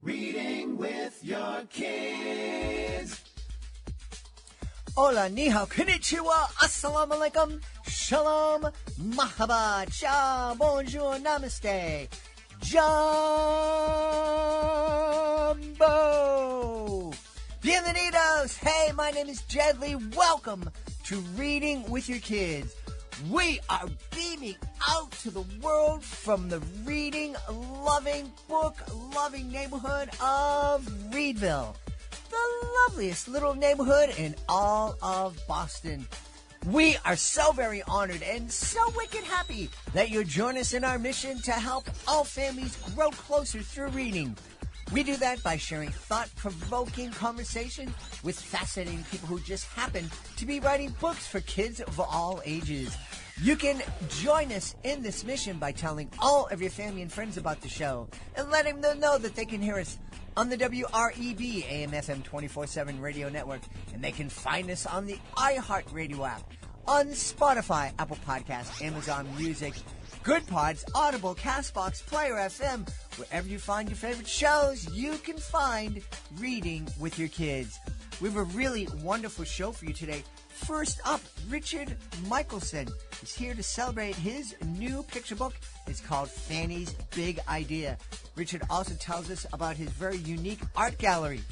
Reading with your kids. Hola, ni hao, konnichiwa, assalamu alaikum, shalom, mahaba, ciao, bonjour, namaste, jumbo, bienvenidos. Hey, my name is Jed Lee. Welcome to Reading with Your Kids. We are beaming out to the world from the reading-loving, book-loving neighborhood of Reedville, the loveliest little neighborhood in all of Boston. We are so very honored and so wicked happy that you'll join us in our mission to help all families grow closer through reading. We do that by sharing thought-provoking conversation with fascinating people who just happen to be writing books for kids of all ages. You can join us in this mission by telling all of your family and friends about the show and letting them know that they can hear us on the WREB AM/FM 24/7 radio network, and they can find us on the iHeartRadio app, on Spotify, Apple Podcasts, Amazon Music, Good Pods, Audible, CastBox, Player FM. Wherever you find your favorite shows, you can find Reading with Your Kids. We have a really wonderful show for you today. First up, Richard Michelson is here to celebrate his new picture book. It's called Fanny's Big Idea. Richard also tells us about his very unique art gallery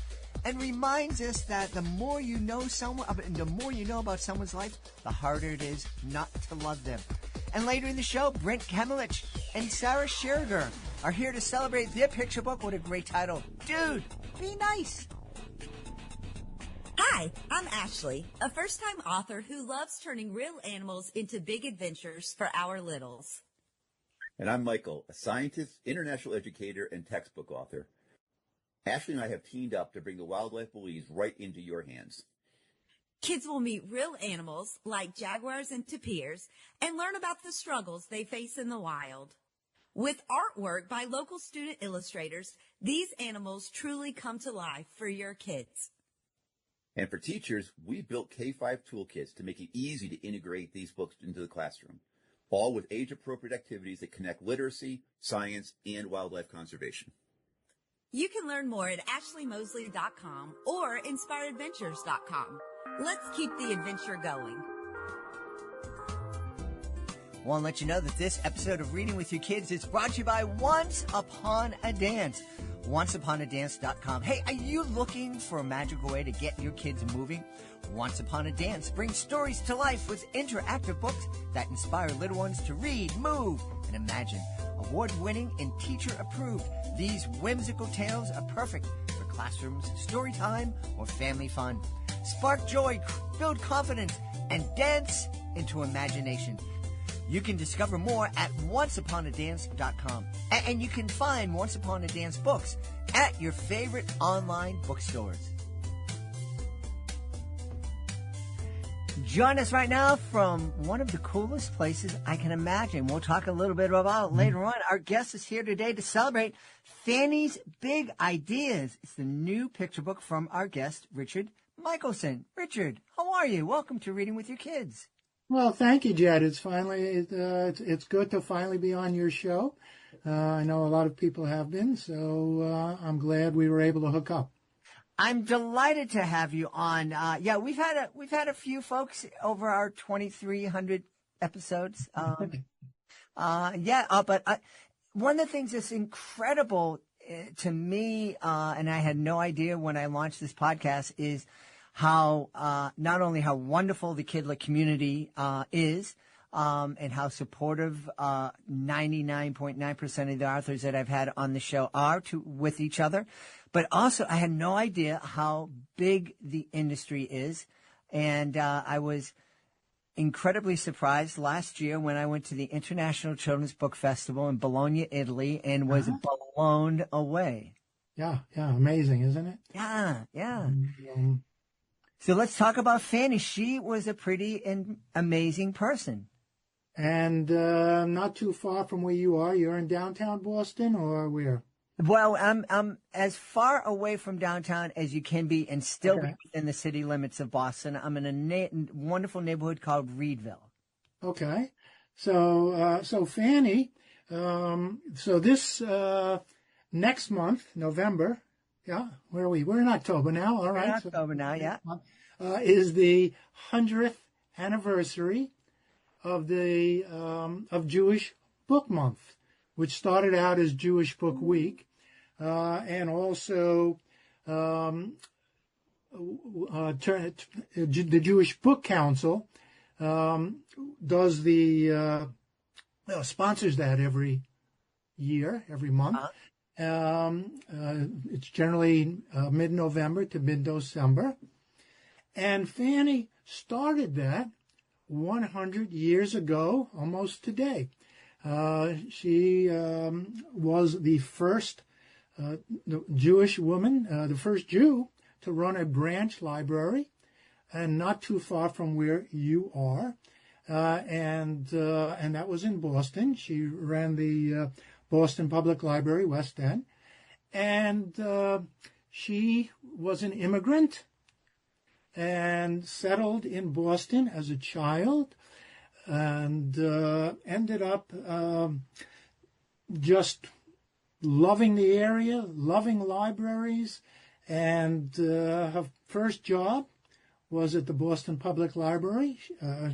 and reminds us that the more you know about someone's life, the harder it is not to love them. And later in the show, Brent Kemelich and Sarah Scherger are here to celebrate their picture book with a great title, Dude, Be Nice. Hi, I'm Ashley, a first-time author who loves turning real animals into big adventures for our littles. And I'm Michael, a scientist, international educator, and textbook author. Ashley and I have teamed up to bring the wildlife believes right into your hands. Kids will meet real animals like jaguars and tapirs and learn about the struggles they face in the wild. With artwork by local student illustrators, these animals truly come to life for your kids. And for teachers, we built K-5 toolkits to make it easy to integrate these books into the classroom, all with age-appropriate activities that connect literacy, science, and wildlife conservation. You can learn more at ashleymosley.com or inspiredventures.com. Let's keep the adventure going. Want to let you know that this episode of Reading with Your Kids is brought to you by Once Upon a Dance. OnceUponADance.com. Hey, are you looking for a magical way to get your kids moving? Once Upon a Dance brings stories to life with interactive books that inspire little ones to read, move, and imagine. Award-winning and teacher-approved, these whimsical tales are perfect for classrooms, story time, or family fun. Spark joy, build confidence, and dance into imagination. You can discover more at OnceUponADance.com. And you can find Once Upon a Dance books at your favorite online bookstores. Join us right now from one of the coolest places I can imagine. We'll talk a little bit about later on. Our guest is here today to celebrate Fanny's Big Ideas. It's the new picture book from our guest, Richard Michelson. Richard, how are you? Welcome to Reading with Your Kids. Well, thank you, Jed. It's good to finally be on your show. I know a lot of people have been, so I'm glad we were able to hook up. I'm delighted to have you on. We've had a few folks over our 2,300 episodes. But one of the things that's incredible to me, and I had no idea when I launched this podcast, is how not only how wonderful the Kidlet community is, and how supportive 99.9% of the authors that I've had on the show are with each other, but also I had no idea how big the industry is, and I was incredibly surprised last year when I went to the International Children's Book Festival in Bologna, Italy, and was blown away. Yeah, amazing, isn't it? Yeah. So let's talk about Fanny. She was a pretty amazing person. And not too far from where you are. You're in downtown Boston, or where? Well, I'm as far away from downtown as you can be and still be within the city limits of Boston. I'm in a wonderful neighborhood called Reedville. Okay. So Fanny, so this next month, November, yeah, where are we? We're in October now, all right. We're in October now, yeah. Is the 100th anniversary of the of Jewish Book Month, which started out as Jewish Book Week, and also the Jewish Book Council does the sponsors that every year, every month. It's generally mid-November to mid-December. And Fanny started that 100 years ago, almost today. She was the first Jewish woman, the first Jew to run a branch library, and not too far from where you are. And that was in Boston. She ran the Boston Public Library, West End. And she was an immigrant and settled in Boston as a child, and ended up just loving the area, loving libraries. And her first job was at the Boston Public Library.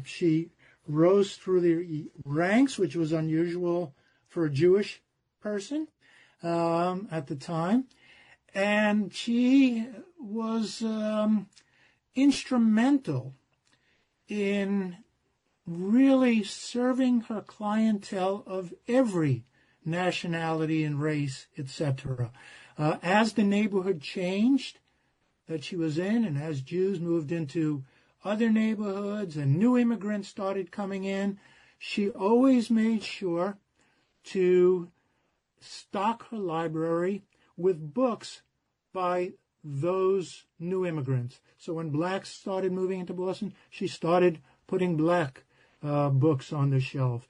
She rose through the ranks, which was unusual for a Jewish person at the time. And she was instrumental in really serving her clientele of every nationality and race, etc. As the neighborhood changed that she was in, and as Jews moved into other neighborhoods and new immigrants started coming in, she always made sure to stock her library with books by those new immigrants. So when blacks started moving into Boston, she started putting black books on the shelf.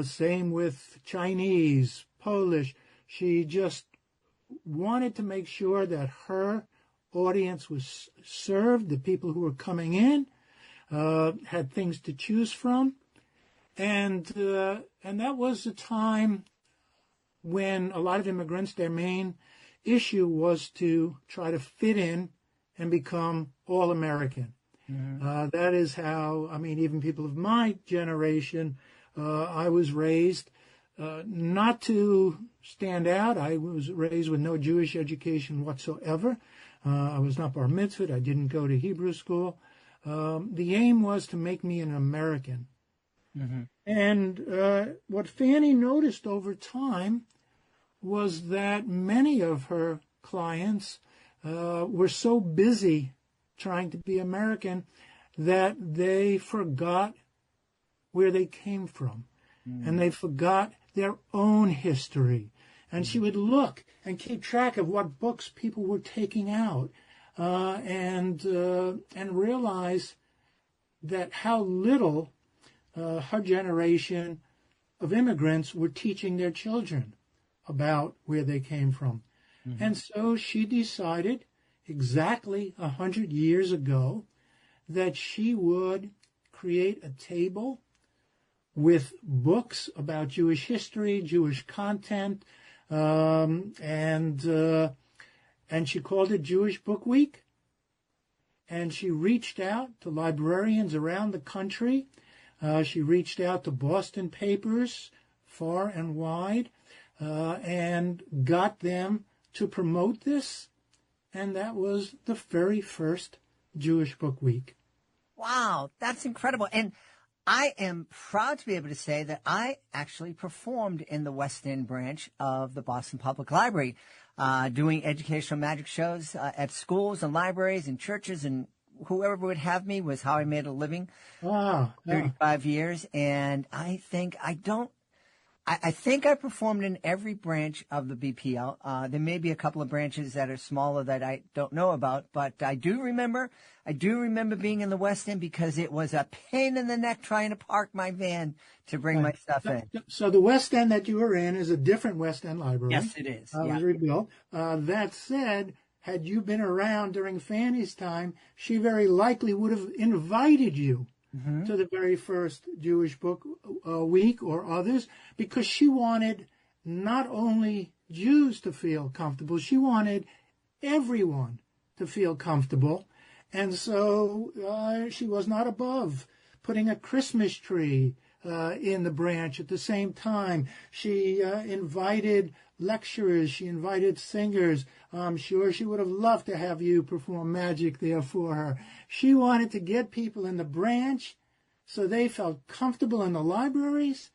Same with Chinese, Polish. She just wanted to make sure that her audience was served, the people who were coming in had things to choose from. And that was a time when a lot of immigrants, their main issue was to try to fit in and become all-American. Mm-hmm. That is how, I mean, even people of my generation, I was raised not to stand out. I was raised with no Jewish education whatsoever. I was not bar mitzvahed. I didn't go to Hebrew school. The aim was to make me an American. Mm-hmm. And what Fanny noticed over time was that many of her clients were so busy trying to be American that they forgot where they came from. Mm. And they forgot their own history. And she would look and keep track of what books people were taking out and realize that how little her generation of immigrants were teaching their children about where they came from. Mm-hmm. And so she decided exactly 100 years ago that she would create a table with books about Jewish history, Jewish content, and she called it Jewish Book Week. And she reached out to librarians around the country. She reached out to Boston papers far and wide, and got them to promote this. And that was the very first Jewish Book Week. Wow, that's incredible. And I am proud to be able to say that I actually performed in the West End branch of the Boston Public Library, doing educational magic shows at schools and libraries and churches, and whoever would have me was how I made a living. Wow. 35 years. And I think I performed in every branch of the BPL. There may be a couple of branches that are smaller that I don't know about, but I do remember being in the West End because it was a pain in the neck trying to park my van to bring my stuff in. So the West End that you were in is a different West End library. Yes, it is. It was rebuilt. That said, had you been around during Fanny's time, she very likely would have invited you to the very first Jewish Book Week or others, because she wanted not only Jews to feel comfortable. She wanted everyone to feel comfortable. And so she was not above putting a Christmas tree in the branch at the same time. She invited lecturers. She invited singers. I'm sure she would have loved to have you perform magic there for her. She wanted to get people in the branch so they felt comfortable in the libraries.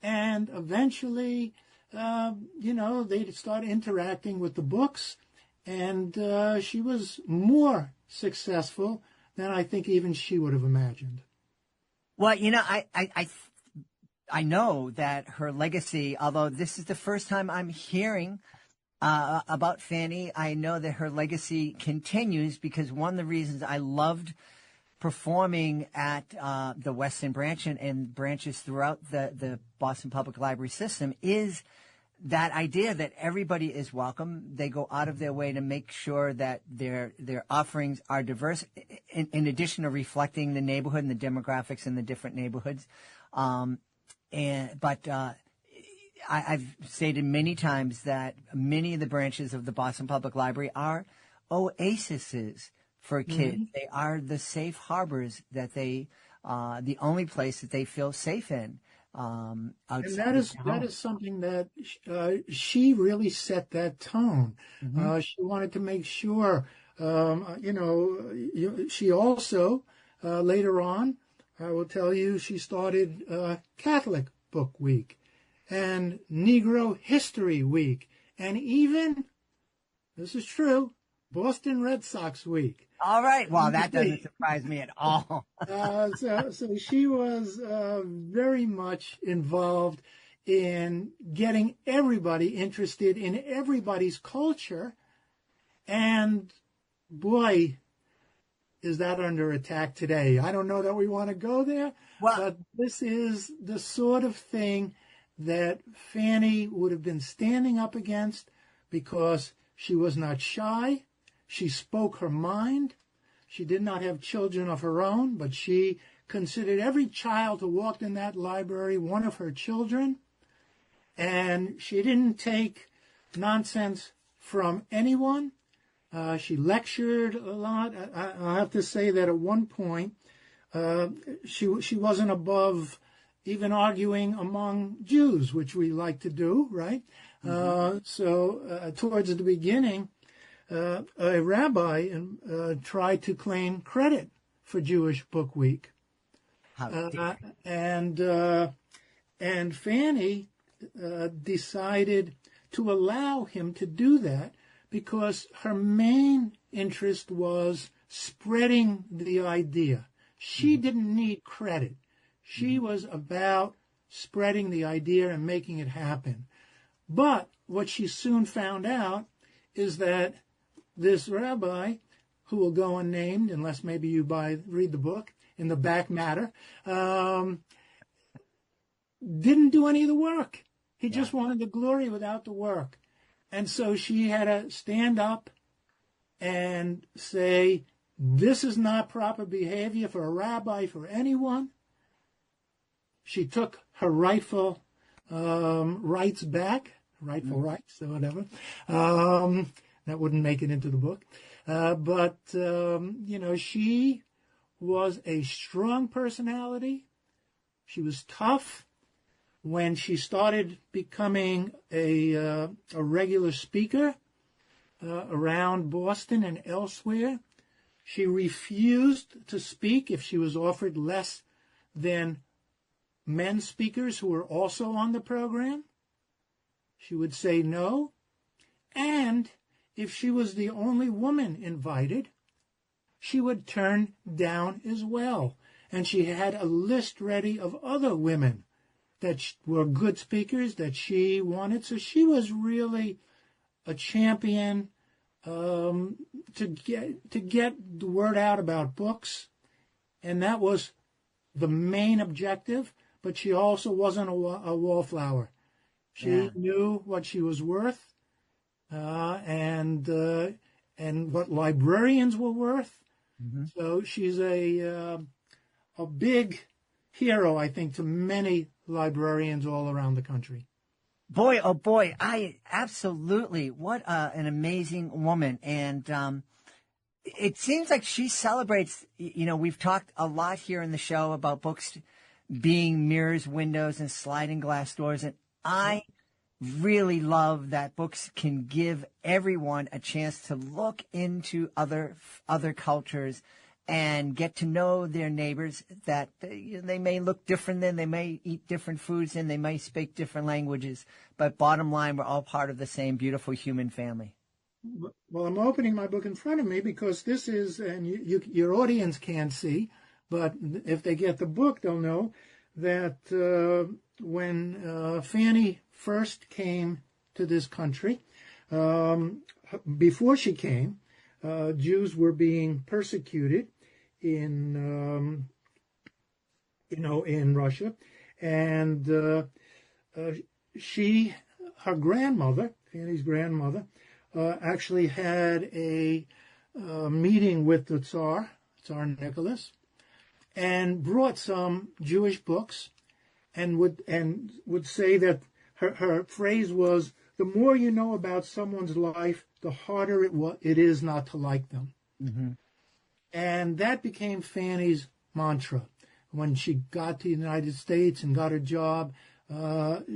And eventually, they'd start interacting with the books. And she was more successful than I think even she would have imagined. Well, I know that her legacy, although this is the first time I'm hearing about Fanny, I know that her legacy continues because one of the reasons I loved performing at the Western Branch and branches throughout the Boston Public Library system is that idea that everybody is welcome. They go out of their way to make sure that their offerings are diverse, in addition to reflecting the neighborhood and the demographics in the different neighborhoods. I've stated many times that many of the branches of the Boston Public Library are oases for kids. Mm-hmm. They are the safe harbors that the only place that they feel safe in. And that is something that she really set that tone. Mm-hmm. She wanted to make sure, she also, later on, I will tell you, she started Catholic Book Week and Negro History Week and even, this is true, Boston Red Sox Week. All right. Well, that doesn't surprise me at all. So she was very much involved in getting everybody interested in everybody's culture. And boy, is that under attack today. I don't know that we want to go there, but this is the sort of thing that Fanny would have been standing up against because she was not shy. She spoke her mind. She did not have children of her own, but she considered every child who walked in that library one of her children. And she didn't take nonsense from anyone. She lectured a lot. I have to say that at one point, she wasn't above even arguing among Jews, which we like to do, right? Mm-hmm. So towards the beginning, a rabbi tried to claim credit for Jewish Book Week. And Fanny decided to allow him to do that because her main interest was spreading the idea. She didn't need credit. She was about spreading the idea and making it happen. But what she soon found out is that this rabbi, who will go unnamed unless maybe you read the book in the back matter, didn't do any of the work. He just wanted the glory without the work. And so she had to stand up and say, this is not proper behavior for a rabbi, for anyone. She took her rightful rights back, rights or whatever. That wouldn't make it into the book. But she was a strong personality. She was tough. When she started becoming a regular speaker around Boston and elsewhere, she refused to speak if she was offered less than men speakers who were also on the program. She would say no. And if she was the only woman invited, she would turn down as well. And she had a list ready of other women that were good speakers that she wanted. So she was really a champion to get the word out about books. And that was the main objective. But she also wasn't a wallflower. She knew what she was worth and what librarians were worth. Mm-hmm. So she's a big hero, I think, to many librarians all around the country. Boy, oh boy, I absolutely, what an amazing woman. And it seems like she celebrates, we've talked a lot here in the show about books being mirrors, windows, and sliding glass doors. And I really love that books can give everyone a chance to look into other cultures and get to know their neighbors, that they may look different than, they may eat different foods, and they may speak different languages. But bottom line, we're all part of the same beautiful human family. Well, I'm opening my book in front of me because this is, and your audience can't see, but if they get the book, they'll know that when Fanny first came to this country, before she came, Jews were being persecuted in Russia, and her grandmother, Fanny's grandmother, actually had a meeting with the Tsar Nicholas, and brought some Jewish books, and would say that her phrase was, "The more you know about someone's life, the harder it is not to like them." Mm-hmm. And that became Fanny's mantra. When she got to the United States and got her job,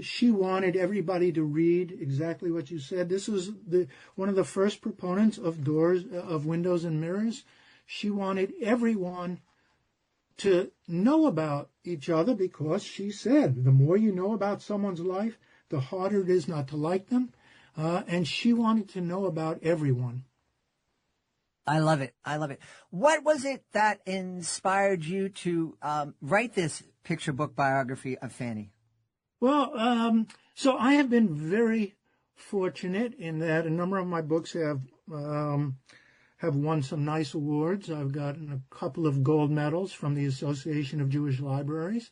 she wanted everybody to read exactly what you said. This was one of the first proponents of doors, of windows and mirrors. She wanted everyone to know about each other, because she said, the more you know about someone's life, the harder it is not to like them. And she wanted to know about everyone. I love it. I love it. What was it that inspired you to write this picture book biography of Fanny? Well, so I have been very fortunate in that a number of my books have won some nice awards. I've gotten a couple of gold medals from the Association of Jewish Libraries.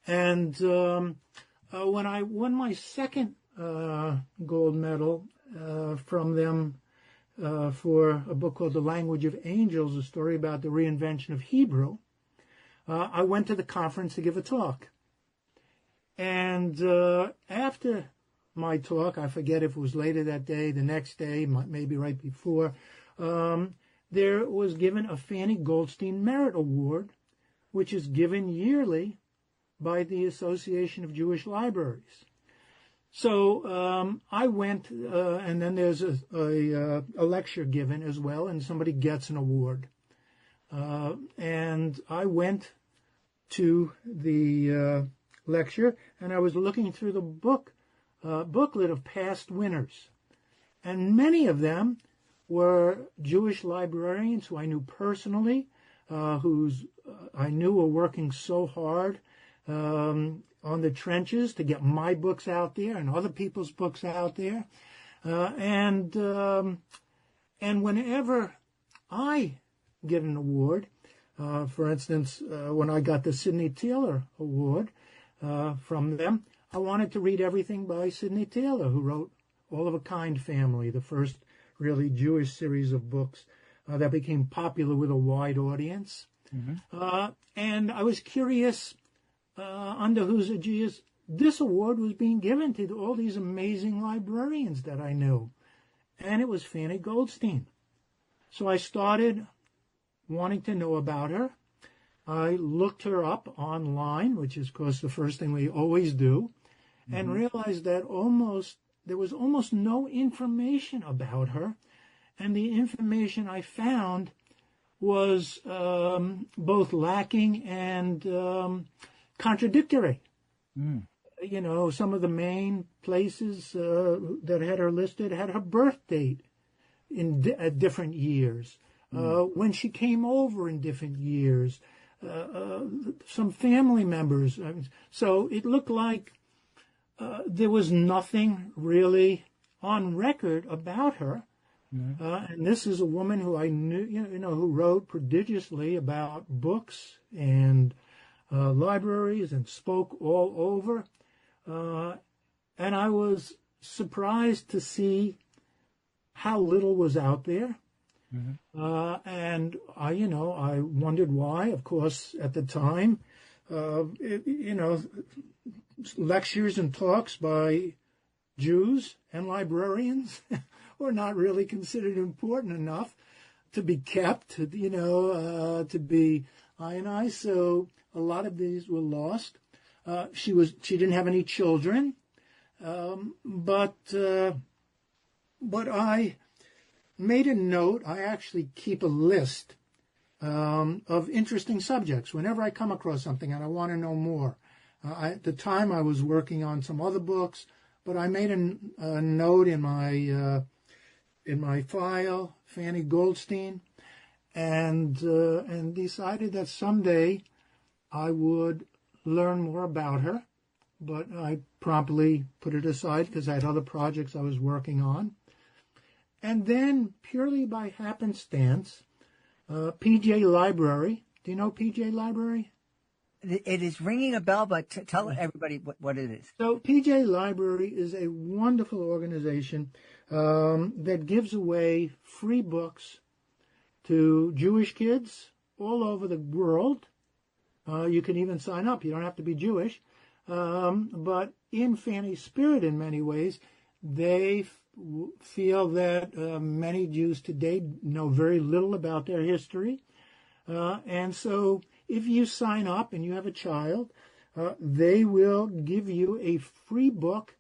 And when I won my second gold medal from them for a book called The Language of Angels, a story about the reinvention of Hebrew, I went to the conference to give a talk. And after my talk, I forget if it was later that day, the next day, maybe right before, there was given a Fanny Goldstein Merit Award, which is given yearly by the Association of Jewish Libraries. So I went, and then there's a lecture given as well, and somebody gets an award. And I went to the lecture, and I was looking through the booklet of past winners. And many of them were Jewish librarians who I knew personally, whose I knew were working so hard on the trenches to get my books out there and other people's books out there. And whenever I get an award, for instance, when I got the Sidney Taylor Award from them, I wanted to read everything by Sidney Taylor, who wrote All of a Kind Family, the first really Jewish series of books that became popular with a wide audience. Mm-hmm. And I was curious under whose aegis this award was being given to all these amazing librarians that I knew. And it was Fanny Goldstein. So I started wanting to know about her. I looked her up online, which is, of course, the first thing we always do, mm-hmm. and realized that there was almost no information about her, and the information I found was both lacking and contradictory. Mm. You know, some of the main places that had her listed had her birth date at different years, when she came over in different years, some family members. So it looked like there was nothing really on record about her. Mm-hmm. And this is a woman who I knew, who wrote prodigiously about books and libraries and spoke all over. And I was surprised to see how little was out there. Mm-hmm. And I wondered why. Of course, at the time, lectures and talks by Jews and librarians were not really considered important enough to be kept, to be ionized. So a lot of these were lost. She didn't have any children, but I made a note. I actually keep a list of interesting subjects whenever I come across something and I want to know more. At the time, I was working on some other books, but I made a note in my file, Fanny Goldstein, and decided that someday I would learn more about her. But I promptly put it aside because I had other projects I was working on. And then, purely by happenstance, PJ Library. Do you know PJ Library? It is ringing a bell, but tell everybody what it is. So PJ Library is a wonderful organization that gives away free books to Jewish kids all over the world. You can even sign up. You don't have to be Jewish. But in Fanny's spirit, in many ways, they feel that many Jews today know very little about their history. And so if you sign up and you have a child, they will give you a free book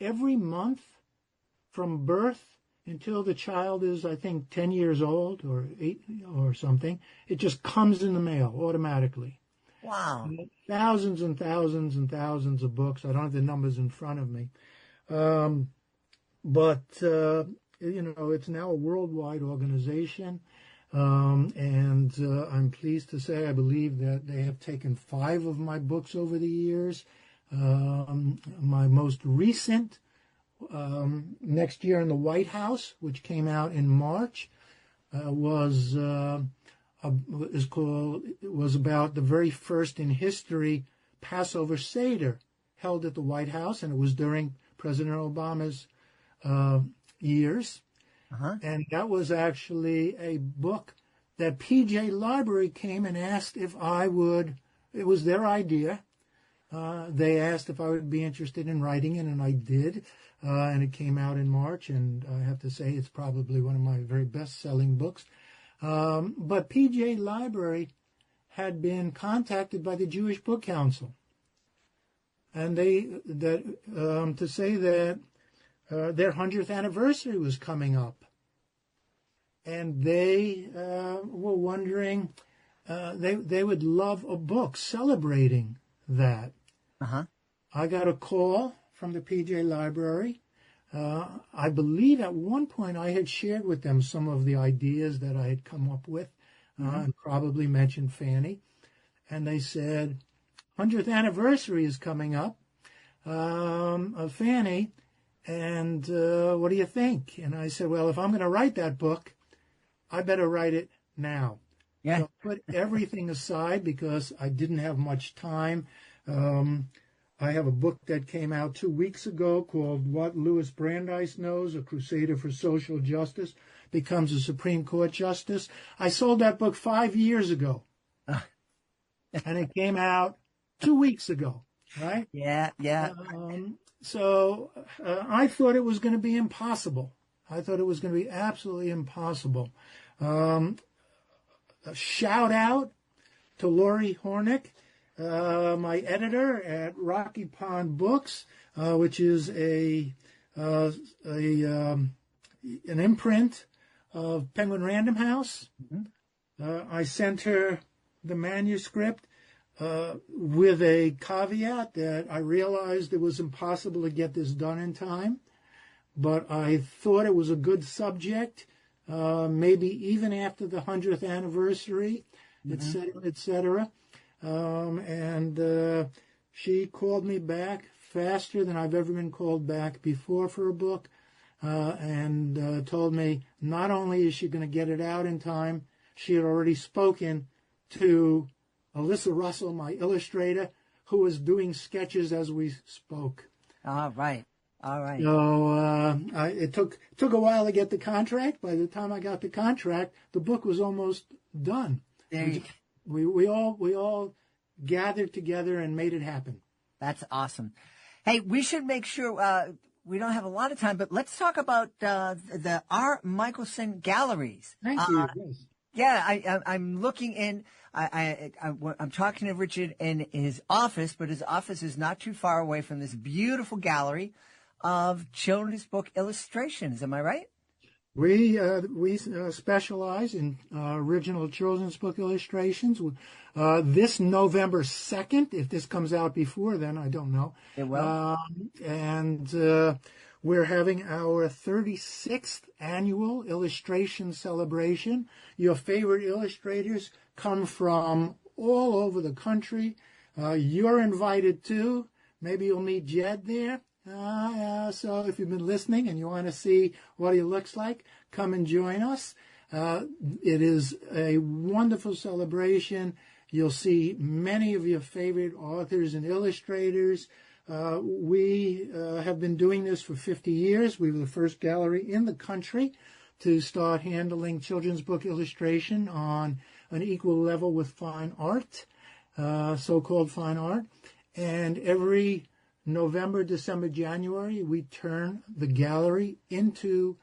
every month from birth until the child is, I think, 10 years old or 8 or something. It just comes in the mail automatically. Wow. Thousands and thousands and thousands of books. I don't have the numbers in front of me. But it's now a worldwide organization. And I'm pleased to say I believe that they have taken 5 of my books over the years. My most recent, Next Year in the White House, which came out in March, was about the very first in history Passover Seder held at the White House, and it was during President Obama's years. Uh-huh. And that was actually a book that PJ Library came and asked if I would. It was their idea. They asked if I would be interested in writing it, and I did. And it came out in March, and I have to say it's probably one of my very best-selling books. But PJ Library had been contacted by the Jewish Book Council, and to say that their 100th anniversary was coming up, and they were wondering they would love a book celebrating that. Uh-huh. I got a call from the PJ Library. I believe at one point I had shared with them some of the ideas that I had come up with, and probably mentioned Fanny. And they said, 100th anniversary is coming up of Fanny, and what do you think? And I said, well, if I'm going to write that book, I better write it now. Yeah. So I put everything aside because I didn't have much time. I have a book that came out 2 weeks ago called What Louis Brandeis Knows, A Crusader for Social Justice Becomes a Supreme Court Justice. I sold that book 5 years ago. And it came out 2 weeks ago, right? Yeah. So I thought it was going to be impossible. I thought it was going to be absolutely impossible. A shout out to Lori Hornick, my editor at Rocky Pond Books, which is an imprint of Penguin Random House. Mm-hmm. I sent her the manuscript with a caveat that I realized it was impossible to get this done in time, but I thought it was a good subject, maybe even after the 100th anniversary, et cetera, et cetera. And she called me back faster than I've ever been called back before for a book, and told me not only is she going to get it out in time, she had already spoken to Alyssa Russell, my illustrator, who was doing sketches as we spoke. All right. So it took a while to get the contract. By the time I got the contract, the book was almost done. We all gathered together and made it happen. That's awesome. Hey, we should make sure we don't have a lot of time, but let's talk about the R. Michelson galleries. Thank you. Yes. Yeah, I'm looking in. I'm talking to Richard in his office, but his office is not too far away from this beautiful gallery of children's book illustrations. Am I right? We specialize in original children's book illustrations. This November 2nd, if this comes out before then, I don't know. It will. We're having our 36th annual illustration celebration. Your favorite illustrators come from all over the country. You're invited too. Maybe you'll meet Jed there. So if you've been listening and you want to see what he looks like, come and join us. It is a wonderful celebration. You'll see many of your favorite authors and illustrators. We have been doing this for 50 years. We were the first gallery in the country to start handling children's book illustration on an equal level with fine art, so-called fine art. And every November, December, January, we turn the gallery into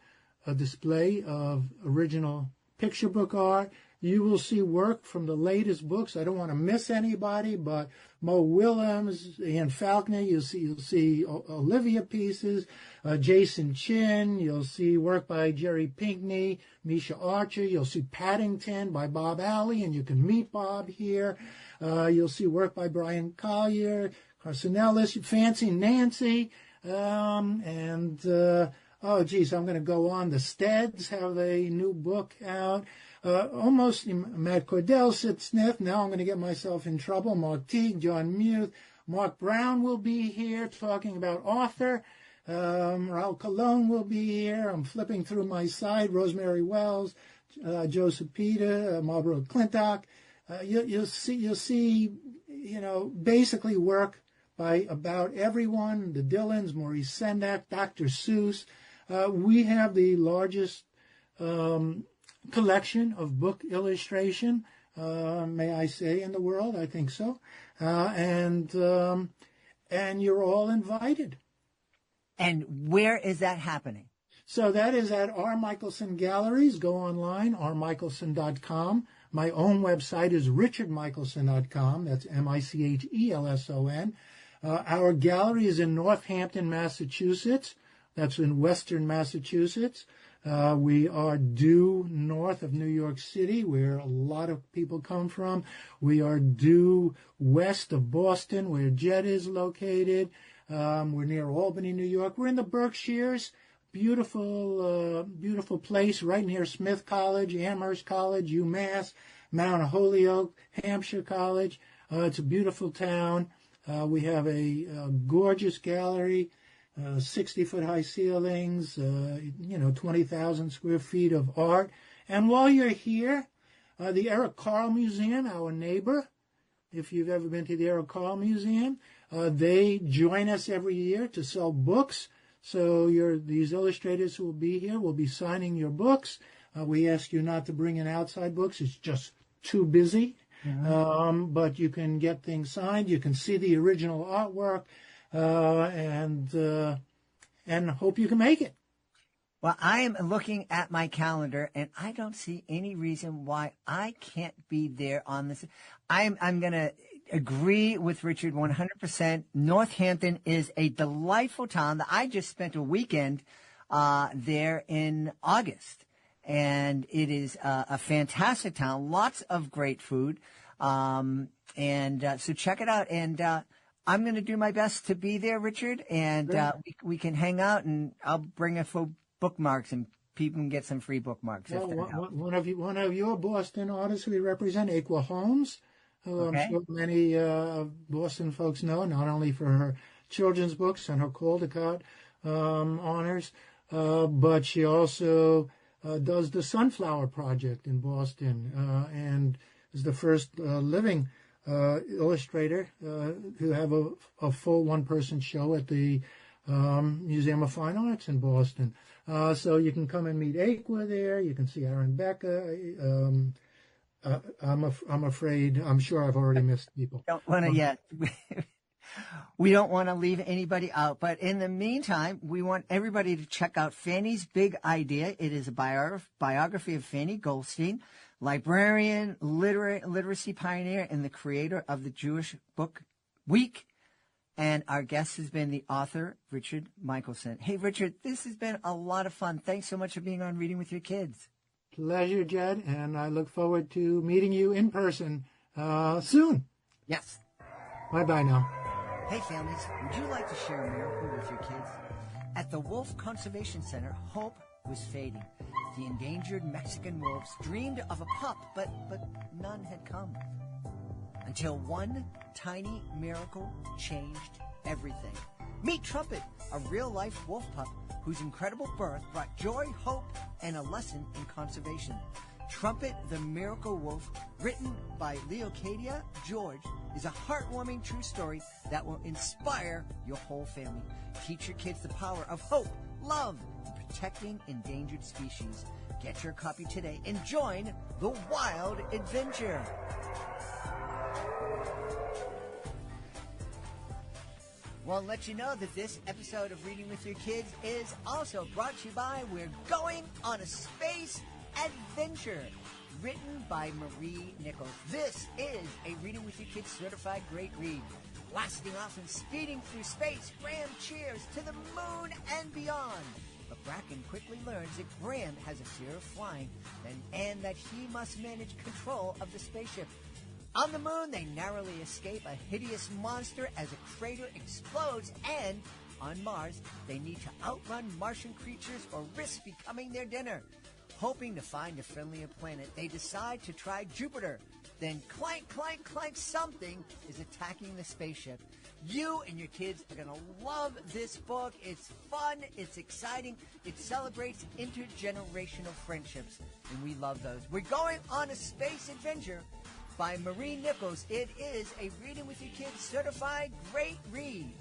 a display of original picture book art. You will see work from the latest books. I don't want to miss anybody, but Mo Willems, Ian Faulkner, you'll see Olivia pieces, Jason Chin, you'll see work by Jerry Pinkney, Misha Archer, you'll see Paddington by Bob Alley, and you can meet Bob here. You'll see work by Brian Collier, Carson Ellis, Fancy Nancy, oh geez, I'm going to go on. The Steads have a new book out. Almost Matt Cordell, Sid Smith. Now I'm going to get myself in trouble. Mark Teague, John Muth, Mark Brown will be here talking about author. Raul Colon will be here. I'm flipping through my side. Rosemary Wells, Joseph Peter, Marlboro Clintock. You'll see, basically work by about everyone. The Dylans, Maurice Sendak, Dr. Seuss. We have the largest collection of book illustration, may I say, in the world. I think so. And you're all invited. And where is that happening? So that is at R. Michelson Galleries. Go online, rmichelson.com. My own website is richardmichelson.com. That's Michelson. Our gallery is in Northampton, Massachusetts. That's in western Massachusetts. We are due north of New York City, where a lot of people come from. We are due west of Boston, where Jed is located. We're near Albany, New York. We're in the Berkshires. Beautiful place right near Smith College, Amherst College, UMass, Mount Holyoke, Hampshire College. It's a beautiful town. We have a gorgeous gallery, 60-foot high ceilings, 20,000 square feet of art. And while you're here, the Eric Carle Museum, our neighbor, if you've ever been to the Eric Carle Museum, they join us every year to sell books. So these illustrators who will be here will be signing your books. We ask you not to bring in outside books. It's just too busy. Mm-hmm. But you can get things signed. You can see the original artwork, and hope you can make it. Well, I am looking at my calendar, and I don't see any reason why I can't be there on this. I'm going to agree with Richard 100%. Northampton is a delightful town. I just spent a weekend there in August, and it is a fantastic town. Lots of great food, so check it out. And I'm going to do my best to be there, Richard, and we can hang out, and I'll bring a few bookmarks, and people can get some free bookmarks. Well, one of your Boston artists we represent, Aqua Holmes, who I'm sure many Boston folks know, not only for her children's books and her Caldecott honors, but she also does the Sunflower Project in Boston, and is the first living illustrator who have a full one-person show at the Museum of Fine Arts in Boston. So you can come and meet Aqua there. You can see Aaron Becca. I'm afraid. I'm sure I've already missed people. Don't want to yet. We don't want to leave anybody out, but in the meantime, we want everybody to check out Fanny's Big Idea. It is a biography of Fanny Goldstein, librarian, literacy pioneer, and the creator of the Jewish Book Week. And our guest has been the author, Richard Michelson. Hey, Richard, this has been a lot of fun. Thanks so much for being on Reading with Your Kids. Pleasure, Jed, and I look forward to meeting you in person soon. Yes. Bye-bye now. Hey, families, would you like to share a miracle with your kids? At the Wolf Conservation Center, hope was fading. The endangered Mexican wolves dreamed of a pup, but none had come. Until one tiny miracle changed everything. Meet Trumpet, a real-life wolf pup whose incredible birth brought joy, hope, and a lesson in conservation. Trumpet the Miracle Wolf, written by Leocadia George, is a heartwarming true story that will inspire your whole family. Teach your kids the power of hope, love, and protecting endangered species. Get your copy today and join the wild adventure. Well, I'll let you know that this episode of Reading with Your Kids is also brought to you by We're Going on a Space Adventure, written by Marie Nichols. This is a Reading with Your Kids certified great read. Blasting off and speeding through space, Graham cheers to the moon and beyond. But Bracken quickly learns that Graham has a fear of flying and that he must manage control of the spaceship. On the moon, they narrowly escape a hideous monster as a crater explodes, and on Mars, they need to outrun Martian creatures or risk becoming their dinner. Hoping to find a friendlier planet, they decide to try Jupiter. Then clank, clank, clank, something is attacking the spaceship. You and your kids are going to love this book. It's fun. It's exciting. It celebrates intergenerational friendships, and we love those. We're Going on a Space Adventure by Marie Nichols. It is a Reading with Your Kids certified great read.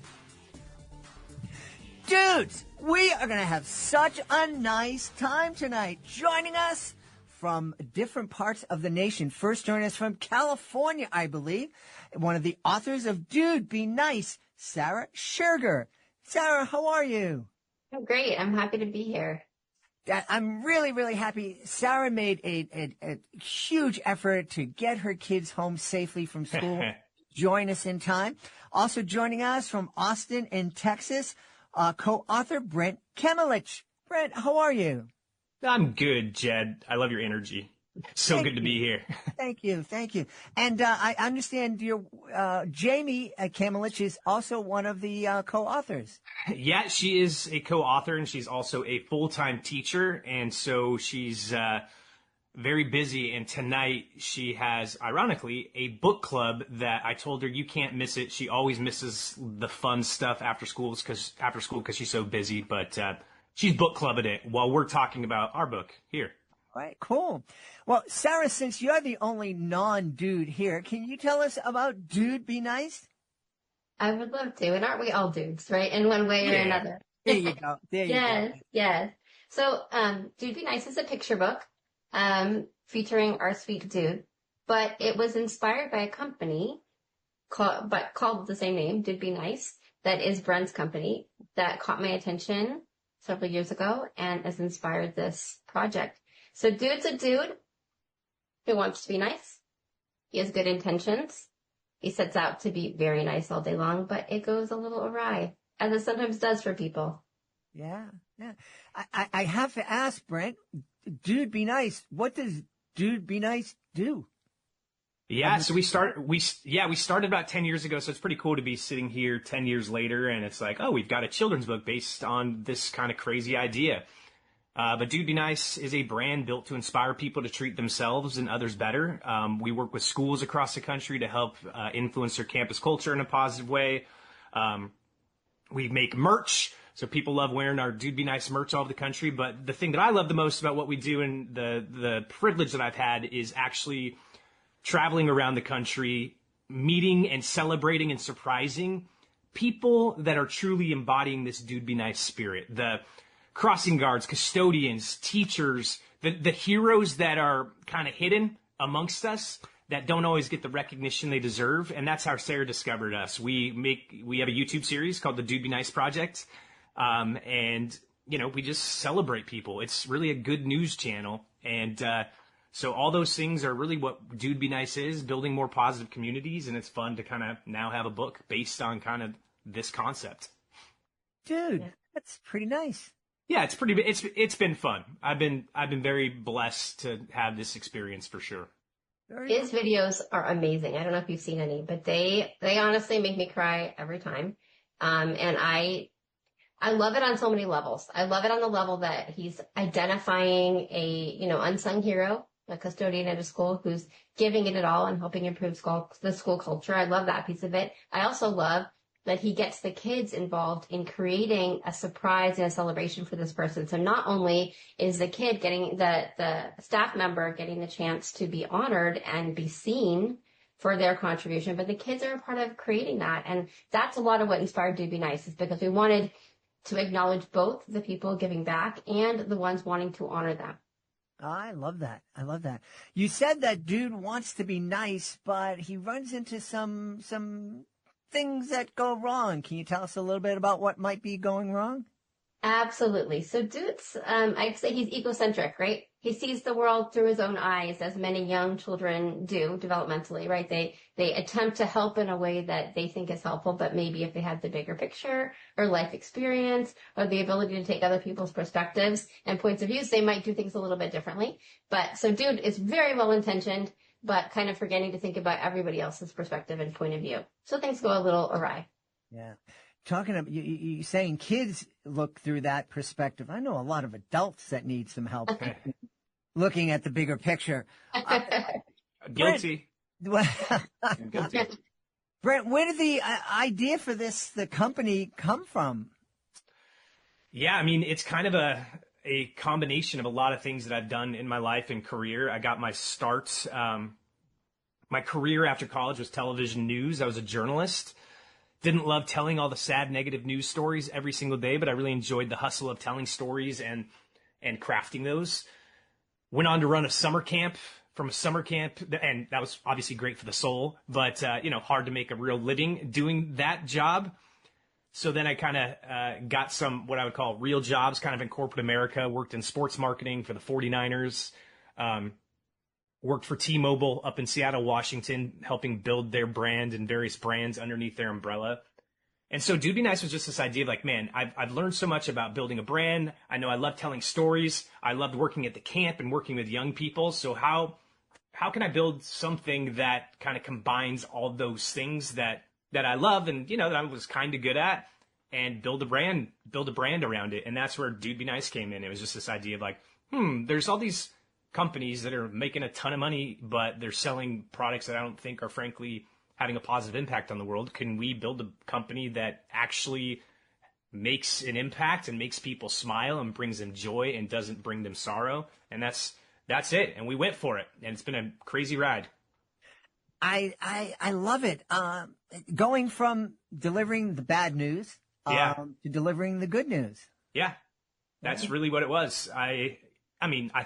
Dudes, we are going to have such a nice time tonight. Joining us from different parts of the nation. First, joining us from California, I believe, one of the authors of Dude, Be Nice, Sarah Scherger. Sarah, how are you? I'm great. I'm happy to be here. I'm really, really happy. Sarah made a huge effort to get her kids home safely from school. Join us in time. Also joining us from Austin in Texas, co-author Brent Kemelich. Brent, how are you? I'm good, Jed. I love your energy. So good to be here. Thank you. And I understand your Jamie Kemelich is also one of the co-authors. Yeah, she is a co-author, and she's also a full-time teacher, and so she's very busy. And tonight she has, ironically, a book club that I told her you can't miss it. She always misses the fun stuff after school because she's so busy. But she's book clubbing it while we're talking about our book here. All right, cool. Well, Sarah, since you're the only non-dude here, can you tell us about Dude, Be Nice? I would love to. And aren't we all dudes, right? In one way or another. There you go. Yes. So, Dude, Be Nice is a picture book featuring our sweet dude. But it was inspired by a company called the same name, Dude, Be Nice, that is Brent's company, that caught my attention several years ago and has inspired this project. So Dude's a dude who wants to be nice. He has good intentions. He sets out to be very nice all day long, but it goes a little awry, as it sometimes does for people. Yeah. I have to ask, Brent, Dude, Be Nice. What does Dude, Be Nice do? Yeah, so we started about 10 years ago, so it's pretty cool to be sitting here 10 years later, and it's like, oh, we've got a children's book based on this kind of crazy idea. But Dude, Be Nice is a brand built to inspire people to treat themselves and others better. We work with schools across the country to help influence their campus culture in a positive way. We make merch, so people love wearing our Dude, Be Nice merch all over the country. But the thing that I love the most about what we do, and the privilege that I've had, is actually traveling around the country, meeting and celebrating and surprising people that are truly embodying this Dude, Be Nice spirit. The crossing guards, custodians, teachers, the heroes that are kind of hidden amongst us that don't always get the recognition they deserve. And that's how Sarah discovered us. We have a YouTube series called the Dude Be Nice Project. And, you know, we just celebrate people. It's really a good news channel. And, so all those things are really what Dude Be Nice is, building more positive communities. And it's fun to kind of now have a book based on kind of this concept. Dude, that's pretty nice. Yeah, it's been fun. I've been very blessed to have this experience for sure. His videos are amazing. I don't know if you've seen any, but they honestly make me cry every time. And I love it on so many levels. I love it on the level that he's identifying a, unsung hero, a custodian at a school who's giving it all and helping improve the school culture. I love that piece of it. I also love that he gets the kids involved in creating a surprise and a celebration for this person. So not only is the kid getting the staff member getting the chance to be honored and be seen for their contribution, but the kids are a part of creating that. And that's a lot of what inspired Dude Be Nice, is because we wanted to acknowledge both the people giving back and the ones wanting to honor them. I love that. I love that. You said that Dude wants to be nice, but he runs into some things that go wrong. Can you tell us a little bit about what might be going wrong? Absolutely. So Dude's, I'd say he's egocentric, right? He sees the world through his own eyes, as many young children do developmentally, right? They attempt to help in a way that they think is helpful, but maybe if they had the bigger picture or life experience or the ability to take other people's perspectives and points of views, they might do things a little bit differently. But so Dude is very well intentioned, but kind of forgetting to think about everybody else's perspective and point of view. So things go a little awry. Yeah. Talking about you saying kids look through that perspective. I know a lot of adults that need some help looking at the bigger picture. Guilty. Guilty. Brent, where did the idea for the company come from? Yeah, I mean, it's kind of a combination of a lot of things that I've done in my life and career. I got my start. My career after college was television news. I was a journalist. Didn't love telling all the sad, negative news stories every single day, but I really enjoyed the hustle of telling stories and crafting those. Went on to run a summer camp, and that was obviously great for the soul, but hard to make a real living doing that job. So then I kind of got some what I would call real jobs kind of in corporate America, worked in sports marketing for the 49ers, worked for T-Mobile up in Seattle, Washington, helping build their brand and various brands underneath their umbrella. And so Dude Be Nice was just this idea of like, man, I've learned so much about building a brand. I know I love telling stories. I loved working at the camp and working with young people. So how can I build something that kind of combines all those things that I love and, that I was kind of good at, and build a brand around it. And that's where Dude Be Nice came in. It was just this idea of like, there's all these companies that are making a ton of money, but they're selling products that I don't think are frankly having a positive impact on the world. Can we build a company that actually makes an impact and makes people smile and brings them joy and doesn't bring them sorrow? And that's it. And we went for it. And it's been a crazy ride. I love it. Going from delivering the bad news to delivering the good news. Yeah, that's really what it was. I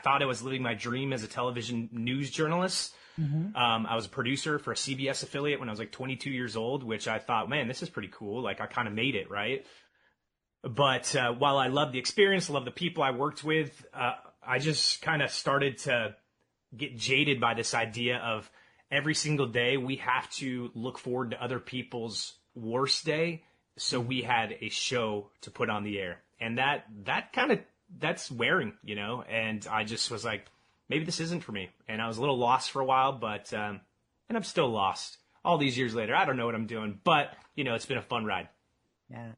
thought I was living my dream as a television news journalist. Mm-hmm. I was a producer for a CBS affiliate when I was like 22 years old, which I thought, man, this is pretty cool. Like I kind of made it, right? But while I loved the experience, I loved the people I worked with, I just kind of started to get jaded by this idea of every single day we have to look forward to other people's worst day. So we had a show to put on the air, and that's wearing, and I just was like, maybe this isn't for me. And I was a little lost for a while, but, and I'm still lost all these years later. I don't know what I'm doing, but it's been a fun ride. Yeah.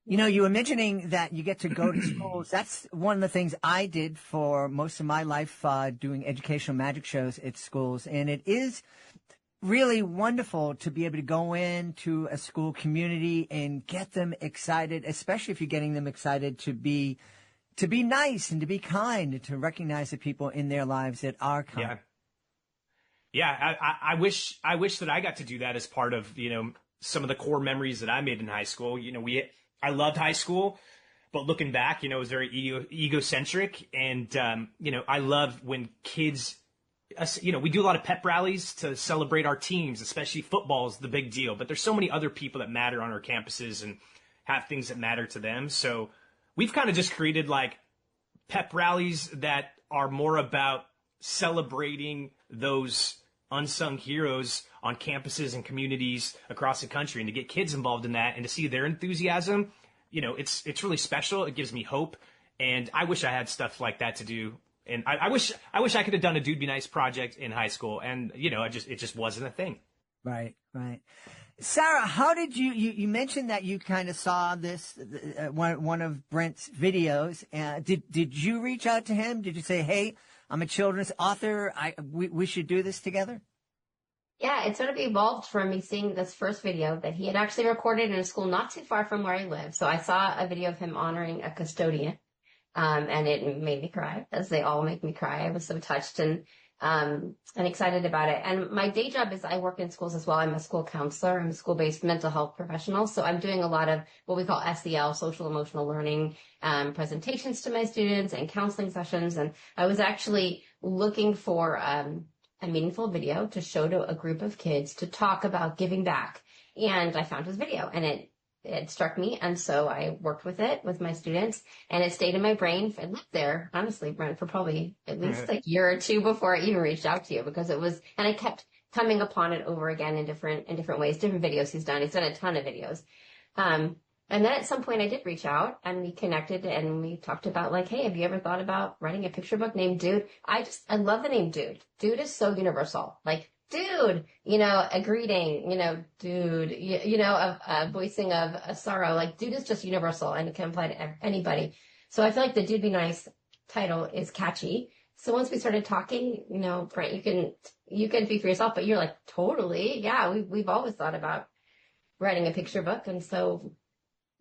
You were mentioning that you get to go to schools. That's one of the things I did for most of my life, doing educational magic shows at schools. And it is really wonderful to be able to go into a school community and get them excited, especially if you're getting them excited to be nice and to be kind and to recognize the people in their lives that are kind. Yeah. I wish that I got to do that as part of, some of the core memories that I made in high school. I loved high school, but looking back, it was very egocentric. And, I love when kids we do a lot of pep rallies to celebrate our teams, especially football is the big deal. But there's so many other people that matter on our campuses and have things that matter to them. So we've kind of just created like pep rallies that are more about celebrating those unsung heroes on campuses and communities across the country, and to get kids involved in that and to see their enthusiasm, it's really special. It gives me hope, and I wish I had stuff like that to do. And I wish I could have done a Dude Be Nice project in high school, and it just wasn't a thing. Right. Sarah, how did you mentioned that you kind of saw this one of Brent's videos? Did you reach out to him? Did you say, "Hey, I'm a children's author. We should do this together"? Yeah, it sort of evolved from me seeing this first video that he had actually recorded in a school not too far from where I live. So I saw a video of him honoring a custodian, and it made me cry, as they all make me cry. I was so touched and excited about it. And my day job is I work in schools as well. I'm a school counselor. I'm a school-based mental health professional. So I'm doing a lot of what we call SEL, social emotional learning, presentations to my students and counseling sessions. And I was actually looking for a meaningful video to show to a group of kids to talk about giving back. And I found his video, and it struck me. And so I worked with it with my students, and it stayed in my brain. It lived there, honestly, Brent, for probably at least a year or two before I even reached out to you, because it was, and I kept coming upon it over again in different ways, different videos he's done. He's done a ton of videos. And then at some point I did reach out, and we connected, and we talked about like, hey, have you ever thought about writing a picture book named Dude? I love the name Dude. Dude is so universal. Like, dude, a greeting, dude, a voicing of a sorrow. Like, dude is just universal and it can apply to anybody. So I feel like the Dude Be Nice title is catchy. So once we started talking, Brent, you can speak for yourself, but you're like, totally. Yeah, we've always thought about writing a picture book. And so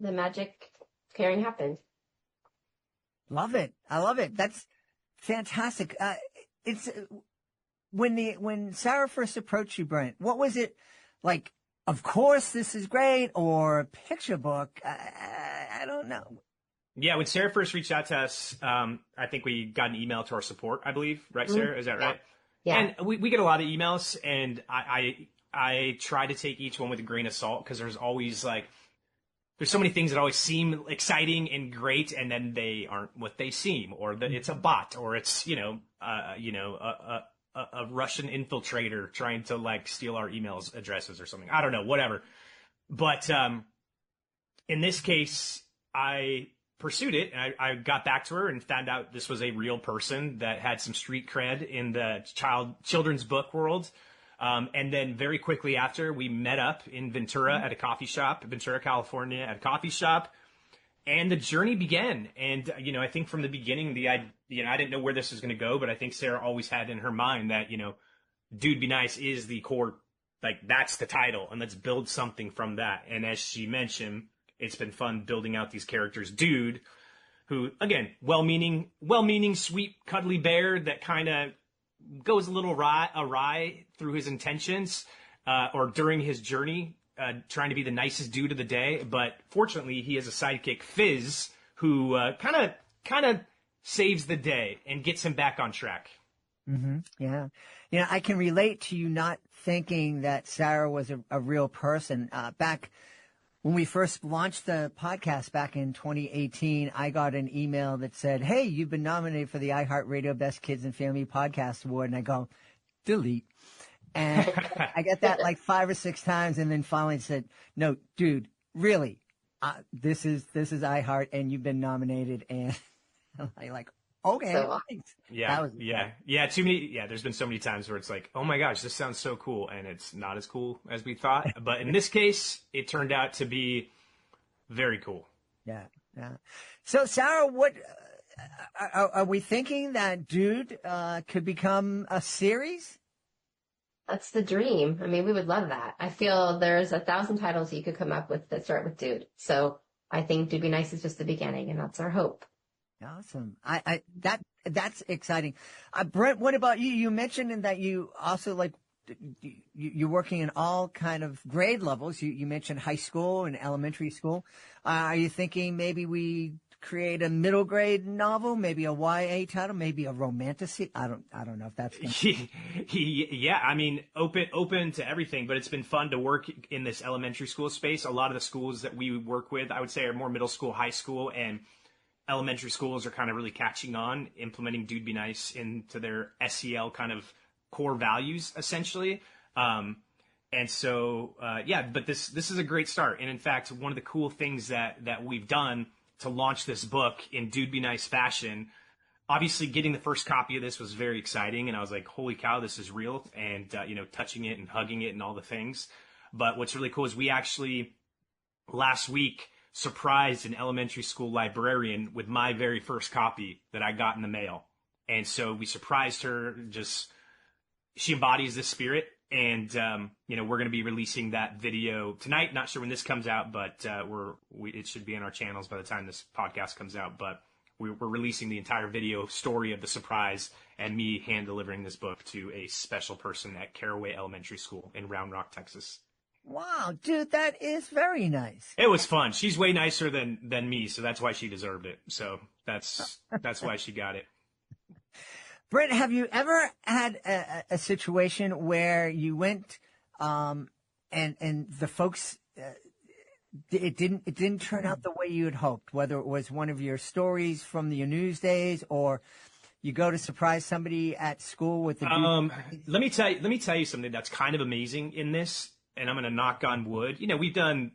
the magic caring happened. Love it. I love it. That's fantastic. It's when Sarah first approached you, Brent, what was it like? Of course, this is great, or a picture book? I don't know. Yeah, when Sarah first reached out to us, I think we got an email to our support, I believe. Right, Sarah? Is that right? Yeah. And we get a lot of emails, and I try to take each one with a grain of salt, because there's always there's so many things that always seem exciting and great, and then they aren't what they seem, or that it's a bot, or it's a Russian infiltrator trying to steal our emails addresses or something. I don't know, whatever. But in this case, I pursued it, and I got back to her and found out this was a real person that had some street cred in the children's book world. And then very quickly after, we met up in Ventura at a coffee shop, Ventura, California, at a coffee shop. And the journey began. And, I think from the beginning, I didn't know where this was going to go, but I think Sarah always had in her mind that, Dude Be Nice is the core, that's the title, and let's build something from that. And as she mentioned, it's been fun building out these characters. Dude, who, again, well-meaning, sweet, cuddly bear that kind of goes a little awry through his intentions, or during his journey, trying to be the nicest dude of the day. But fortunately, he has a sidekick, Fizz, who kind of saves the day and gets him back on track. Mm-hmm. Yeah. I can relate to you not thinking that Sarah was a real person. Back when we first launched the podcast back in 2018, I got an email that said, "Hey, you've been nominated for the iHeartRadio Best Kids and Family Podcast Award." And I go, delete. And I get that 5 or 6 times, and then finally said, "No, dude, really, this is iHeart, and you've been nominated." And I'm like, okay, so, thanks. Yeah. Too many. Yeah, there's been so many times where it's like, oh my gosh, this sounds so cool, and it's not as cool as we thought. But in this case, it turned out to be very cool. Yeah. So, Sarah, what are we thinking that Dude could become a series? That's the dream. I mean, we would love that. I feel there's 1,000 titles you could come up with that start with Dude. So I think Dude Be Nice is just the beginning, and that's our hope. Awesome. That's exciting. Brent, what about you? You mentioned that you also you're working in all kind of grade levels. You mentioned high school and elementary school. Are you thinking maybe we create a middle grade novel, maybe a YA title, maybe a romantic. I don't know if that's yeah, I mean, open to everything, but it's been fun to work in this elementary school space. A lot of the schools that we work with, I would say, are more middle school, high school, and elementary schools are kind of really catching on, implementing Dude Be Nice into their SEL kind of core values, essentially. And so, but this is a great start. And in fact, one of the cool things that we've done to launch this book in Dude Be Nice fashion, obviously getting the first copy of this was very exciting. And I was like, holy cow, this is real. And, touching it and hugging it and all the things. But what's really cool is we actually last week surprised an elementary school librarian with my very first copy that I got in the mail. And so we surprised her. She embodies this spirit. And, we're going to be releasing that video tonight. Not sure when this comes out, but it should be on our channels by the time this podcast comes out. But we're releasing the entire video story of the surprise and me hand delivering this book to a special person at Caraway Elementary School in Round Rock, Texas. Wow, dude, that is very nice. It was fun. She's way nicer than me, so that's why she deserved it. So that's why she got it. Brent, have you ever had a situation where you went and the folks it didn't turn out the way you had hoped, whether it was one of your stories from your news days or you go to surprise somebody at school with the let me tell you something that's kind of amazing in this, and I'm going to knock on wood. We've done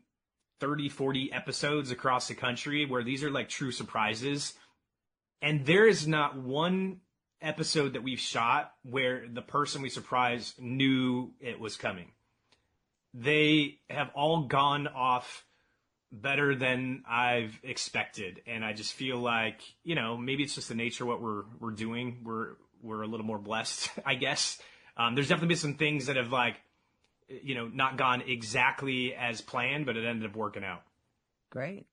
30, 40 episodes across the country where these are like true surprises, and there is not one episode that we've shot where the person we surprised knew it was coming. They have all gone off better than I've expected, and I just feel like maybe it's just the nature of what we're doing. We're a little more blessed, I guess. There's definitely been some things that have not gone exactly as planned, but it ended up working out. Great.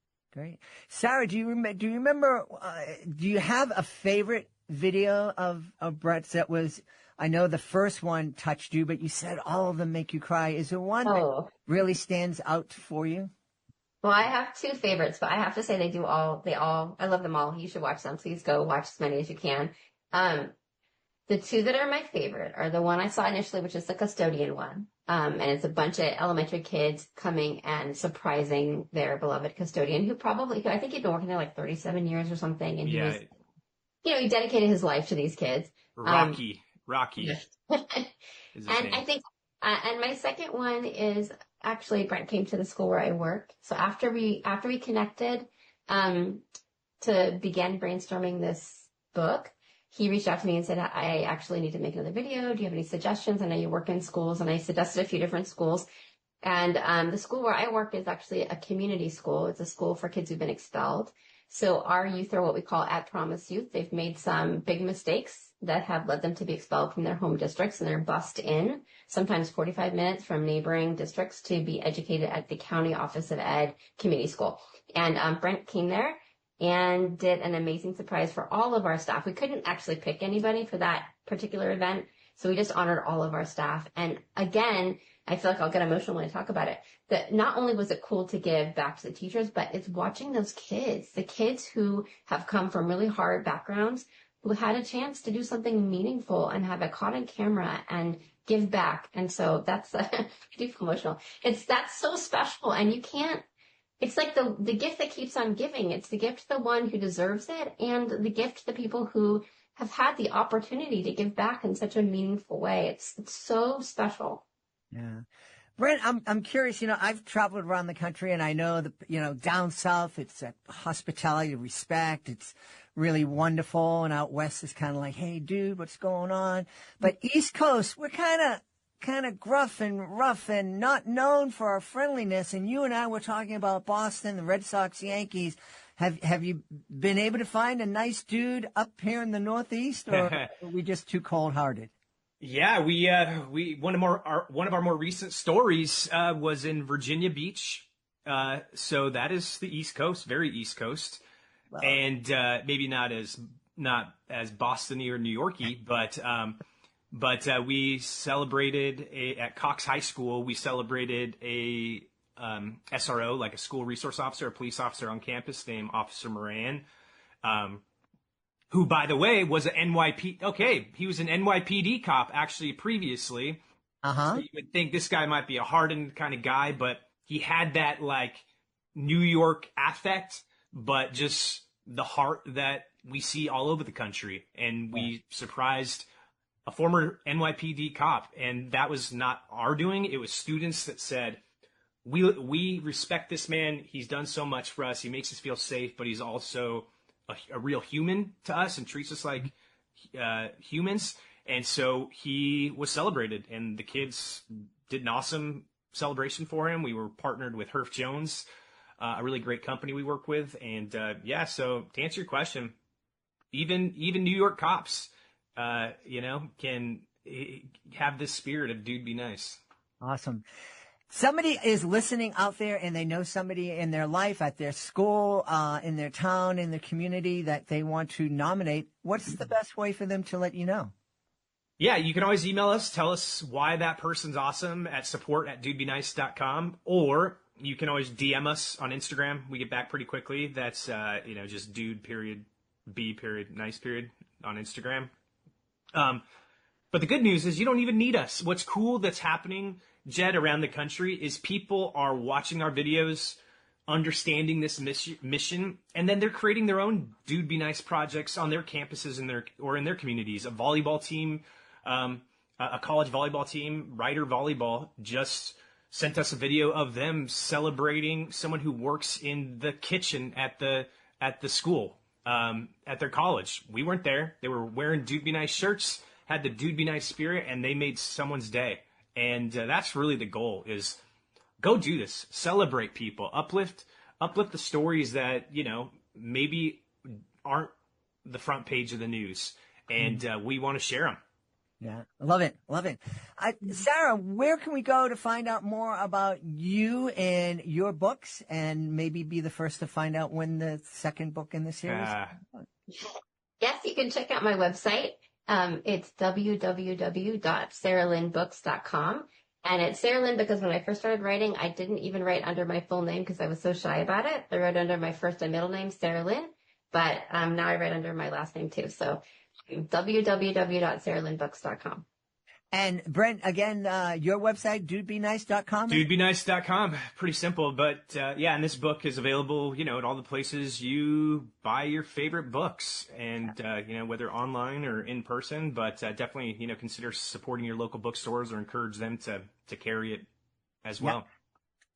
Sarah, do you remember? Do you have a favorite video of Brett's that was, I know the first one touched you, but you said all of them make you cry. Is there one that really stands out for you? Well, I have two favorites, but I have to say I love them all. You should watch them. Please go watch as many as you can. The two that are my favorite are the one I saw initially, which is the custodian one. And it's a bunch of elementary kids coming and surprising their beloved custodian who I think he'd been working there like 37 years or something. And he was, he dedicated his life to these kids. Rocky. And I think, and my second one is actually Brent came to the school where I work. So after we connected, to begin brainstorming this book, he reached out to me and said, I actually need to make another video. Do you have any suggestions? I know you work in schools, and I suggested a few different schools. And the school where I work is actually a community school. It's a school for kids who've been expelled. So our youth are what we call at-promise youth. They've made some big mistakes that have led them to be expelled from their home districts, and they're bussed in, sometimes 45 minutes from neighboring districts to be educated at the County Office of Ed community school. And Brent came there and did an amazing surprise for all of our staff. We couldn't actually pick anybody for that particular event, so we just honored all of our staff. And again, I feel like I'll get emotional when I talk about it, that not only was it cool to give back to the teachers, but it's watching those kids, the kids who have come from really hard backgrounds, who had a chance to do something meaningful and have it caught on camera and give back. And so that's, I do feel emotional. That's so special. And you can't, it's like the gift that keeps on giving. It's the gift to the one who deserves it, and the gift to the people who have had the opportunity to give back in such a meaningful way. It's so special. Yeah. Brent, I'm curious, I've traveled around the country, and I know that, down south, it's hospitality, respect. It's really wonderful. And out west is kind of like, hey, dude, what's going on? But East Coast, we're kind of gruff and rough and not known for our friendliness. And you and I were talking about Boston, the Red Sox, Yankees. Have you been able to find a nice dude up here in the Northeast, or are we just too cold-hearted? Yeah, we one of our more recent stories was in Virginia Beach. So that is the East Coast, very East Coast, wow. And maybe not as Boston-y or New York-y, but we celebrated at Cox High School. We celebrated a SRO, like a school resource officer, a police officer on campus named Officer Moran, who, by the way, was an he was an NYPD cop actually previously. Uh-huh. So you would think this guy might be a hardened kind of guy, but he had that like New York affect, but just the heart that we see all over the country. And we surprised a former NYPD cop, and that was not our doing. It was students that said, we respect this man. He's done so much for us. He makes us feel safe, but he's also a real human to us and treats us like humans. And so he was celebrated, and the kids did an awesome celebration for him. We were partnered with Herf Jones, a really great company we work with. And so to answer your question, even New York cops, can have this spirit of dude be nice. Awesome. Somebody is listening out there and they know somebody in their life, at their school, in their town, in their community that they want to nominate. What's the best way for them to let you know? Yeah, you can always email us. Tell us why that person's awesome at support@dudebenice.com, or you can always DM us on Instagram. We get back pretty quickly. That's, just dude.b.nice on Instagram. But the good news is you don't even need us. What's cool that's happening, Jed, around the country is people are watching our videos, understanding this mission, and then they're creating their own Dude Be Nice projects on their campuses in their communities. A volleyball team, a college volleyball team, Ryder Volleyball, just sent us a video of them celebrating someone who works in the kitchen at the school, at their college. We weren't there. They were wearing Dude Be Nice shirts, had the Dude Be Nice spirit, and they made someone's day. And that's really the goal, is go do this. Celebrate people. Uplift the stories that, maybe aren't the front page of the news. And we want to share them. Yeah, love it. Sarah, where can we go to find out more about you and your books, and maybe be the first to find out when the second book in the series? Yes, you can check out my website. It's www.sarahlynnbooks.com. And it's Sarah Lynn because when I first started writing, I didn't even write under my full name because I was so shy about it. I wrote under my first and middle name, Sarah Lynn, but now I write under my last name too. So www.sarahlynnbooks.com. And Brent, again, your website, dudebenice.com? Dudebenice.com. Pretty simple. But, and this book is available, at all the places you buy your favorite books. And, whether online or in person. But definitely, consider supporting your local bookstores or encourage them to carry it as well.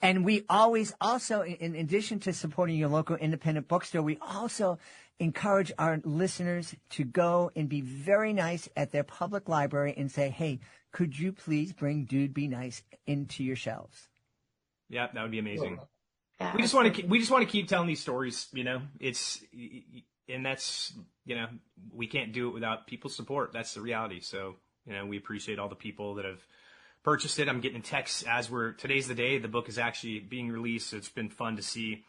And we always also, in addition to supporting your local independent bookstore, we also encourage our listeners to go and be very nice at their public library and say, hey, could you please bring Dude Be Nice into your shelves? Yeah, that would be amazing. Yeah, we just want to keep telling these stories, and that's, we can't do it without people's support. That's the reality. So, we appreciate all the people that have purchased it. I'm getting texts today's the day the book is actually being released. So it's been fun to see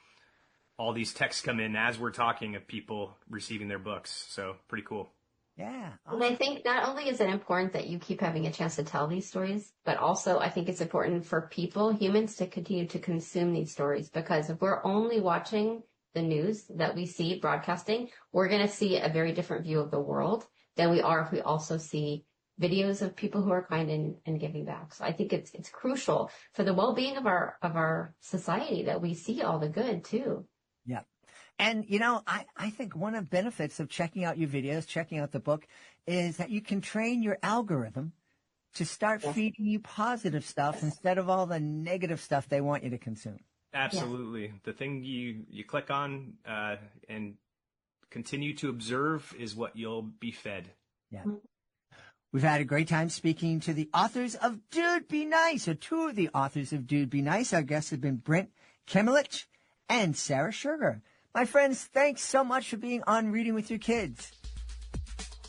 all these texts come in as we're talking of people receiving their books. So pretty cool. Yeah. And I think not only is it important that you keep having a chance to tell these stories, but also I think it's important for humans to continue to consume these stories, because if we're only watching the news that we see broadcasting, we're going to see a very different view of the world than we are if we also see videos of people who are kind and giving back. So I think it's crucial for the well-being of our society that we see all the good too. Yeah. And, I think one of the benefits of checking out your videos, checking out the book, is that you can train your algorithm to start feeding you positive stuff instead of all the negative stuff they want you to consume. Absolutely. Yeah. The thing you click on and continue to observe is what you'll be fed. Yeah. We've had a great time speaking to the authors of Dude Be Nice, or two of the authors of Dude Be Nice. Our guests have been Brent Kemelich and Sarah Sugar. My friends, thanks so much for being on Reading with Your Kids.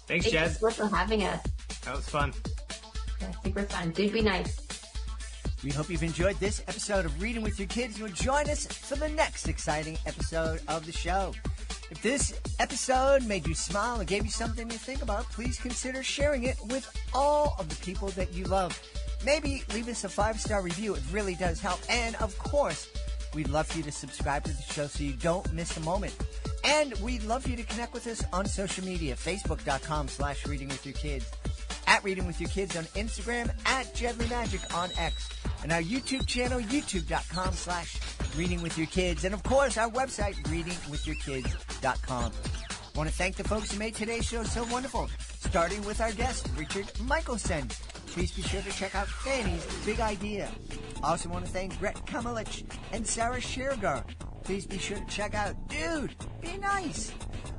Thanks, Jed. Thanks for having us. That was fun. Yeah, super fun. Dude Be Nice. We hope you've enjoyed this episode of Reading with Your Kids. You'll join us for the next exciting episode of the show. If this episode made you smile or gave you something to think about, please consider sharing it with all of the people that you love. maybe leave us a 5-star review. It really does help. And, of course, we'd love for you to subscribe to the show so you don't miss a moment. And we'd love for you to connect with us on social media, facebook.com/readingwithyourkids, at Reading With Your Kids on Instagram, at JedleyMagic on X, and our YouTube channel, youtube.com/readingwithyourkids, and of course our website, readingwithyourkids.com. I want to thank the folks who made today's show so wonderful, starting with our guest, Richard Michelson. Please be sure to check out Fanny's Big Idea. I also want to thank Brett Kamelich and Sarah Shergar. Please be sure to check out Dude, Be Nice.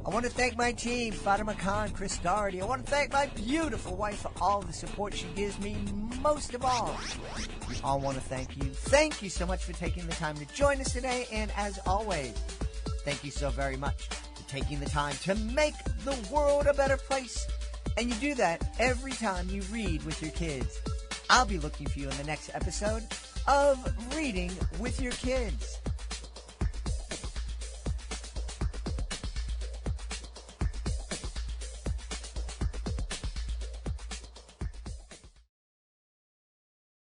I want to thank my team, Fatima Khan, Chris Doherty. I want to thank my beautiful wife for all the support she gives me, most of all. We all want to thank you. Thank you so much for taking the time to join us today, and as always, thank you so very much for taking the time to make the world a better place. And you do that every time you read with your kids. I'll be looking for you in the next episode of Reading with Your Kids.